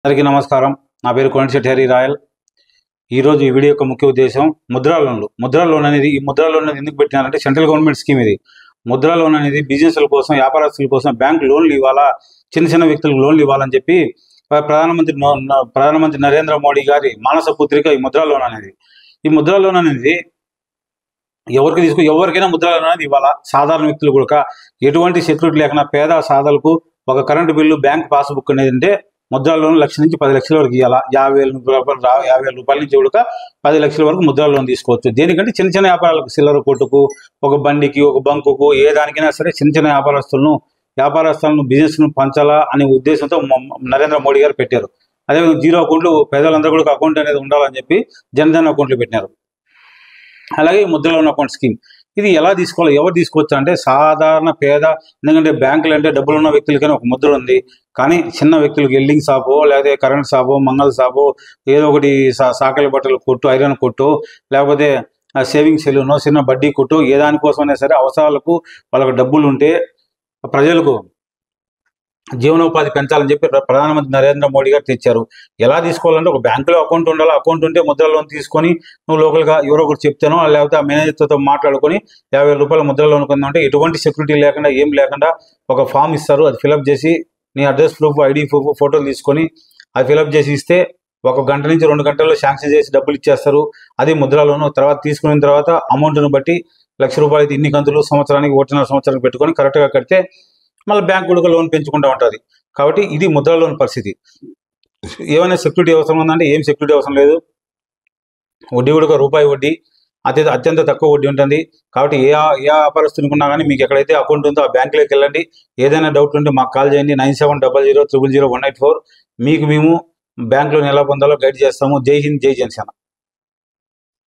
అందరికీ నమస్కారం. నా పేరు కోనటిశెట్టి హరి రాయల్. ఈరోజు ఈ వీడియో యొక్క ముఖ్య ఉద్దేశం ముద్రా లోన్లు. ముద్రా లోన్ అనేది ఎందుకు పెట్టినారంటే సెంట్రల్ గవర్నమెంట్ స్కీమ్ ఇది. ముద్రా లోన్ అనేది బిజినెస్ల కోసం, వ్యాపారస్తుల కోసం బ్యాంక్ లోన్లు ఇవ్వాలా, చిన్న వ్యక్తులకు లోన్లు ఇవ్వాలని చెప్పి ప్రధానమంత్రి నరేంద్ర మోడీ గారి మానస పుత్రిక ఈ ముద్రా లోన్ అనేది. ఈ ముద్రా లోన్ అనేది ఎవరికైనా ముద్రా లోన్ అనేది ఇవ్వాలా. సాధారణ వ్యక్తులు కూడా ఎటువంటి సెక్యూరిటీ లేకుండా పేద సాధాలకు ఒక కరెంటు బిల్లు, బ్యాంక్ పాస్బుక్ అనేది అంటే ముద్రా లోన్ 1 లక్ష నుంచి 10 లక్షల వరకు ఇవ్వాలా. 50,000 రూపాయల నుంచి కూడా 10 లక్షల వరకు ముద్రా లోన్ తీసుకోవచ్చు. దేనికంటే చిన్న వ్యాపారాలకు, సిల్లర్ కొట్టుకు, ఒక బండికి, ఒక బంకుకు, ఏ దానికైనా సరే చిన్న వ్యాపారస్తులను బిజినెస్ను పంచాలా అనే ఉద్దేశంతో నరేంద్ర మోడీ గారు పెట్టారు. అదేవిధంగా జీరో అకౌంట్లు పేదలందరూ కూడా అకౌంట్ అనేది ఉండాలని చెప్పి జన్ధన్ అకౌంట్లు పెట్టినారు. అలాగే ముద్రా లోన్ అకౌంట్ స్కీమ్ ఇది ఎలా తీసుకోవాలి, ఎవరు తీసుకోవచ్చు అంటే సాధారణ పేద. ఎందుకంటే బ్యాంకులు అంటే డబ్బులు ఉన్న వ్యక్తులకైనా ఒక ముద్ర ఉంది, కానీ చిన్న వ్యక్తులకు ఎల్డింగ్ షాపు, లేకపోతే కరెంట్ షాపు, మంగళ షాపు, ఏదో ఒకటి సాకలి బట్టలు కొట్టు, ఐరన్ కొట్టు, లేకపోతే సేవింగ్ సెలూను, చిన్న బడ్డీ కొట్టు, ఏ దానికోసమైనా సరే అవసరాలకు వాళ్ళకు డబ్బులు ఉంటే ప్రజలకు జీవనోపాధి పెంచాలని చెప్పి ప్రధానమంత్రి నరేంద్ర మోడీ గారు తెచ్చారు. ఎలా తీసుకోవాలంటే ఒక బ్యాంకులో అకౌంట్ ఉండాలి. అకౌంట్ ఉంటే ముద్రా లోన్ తీసుకొని నువ్వు లోకల్గా ఎవరో ఒకటి చెప్తానో, లేకపోతే ఆ మేనేజర్తో మాట్లాడుకొని 50,000 రూపాయల ముద్రా లోన్ కొందంటే ఎటువంటి సెక్యూరిటీ లేకుండా, ఏం లేకుండా ఒక ఫామ్ ఇస్తారు. అది ఫిలప్ చేసి నీ అడ్రస్ ప్రూఫ్, ఐడి ప్రూఫ్, ఫోటోలు తీసుకొని అది ఫిలప్ చేసి ఇస్తే 1 గంట నుంచి 2 గంటల్లో శాంక్షన్ చేసి డబ్బులు ఇచ్చేస్తారు. అది ముద్రా లోన్. తర్వాత తీసుకున్న తర్వాత అమౌంట్ను బట్టి 1 లక్ష రూపాయలు అయితే ఇన్ని కంతులు, సంవత్సరానికి 1.5 సంవత్సరానికి పెట్టుకొని కరెక్ట్గా కడితే మళ్ళీ బ్యాంక్ కూడా లోన్ పెంచుకుంటూ ఉంటుంది. కాబట్టి ఇది ముద్రా లోన్ పరిస్థితి. ఏమైనా సెక్యూరిటీ అవసరం ఉందంటే ఏం సెక్యూరిటీ అవసరం లేదు. వడ్డీ కూడా రూపాయి వడ్డీ, అత్యంత తక్కువ వడ్డీ ఉంటుంది. కాబట్టి ఏ వ్యాపారస్తునికున్నా కానీ మీకు ఎక్కడైతే అకౌంట్ ఉందో ఆ బ్యాంకులోకి వెళ్ళండి. ఏదైనా డౌట్ ఉంటే మాకు కాల్ చేయండి. 9700 000 184. మీకు మేము బ్యాంక్ లోన్ ఎలా పొందాలో గైడ్ చేస్తాము. జై హింద్, జై జనసేన.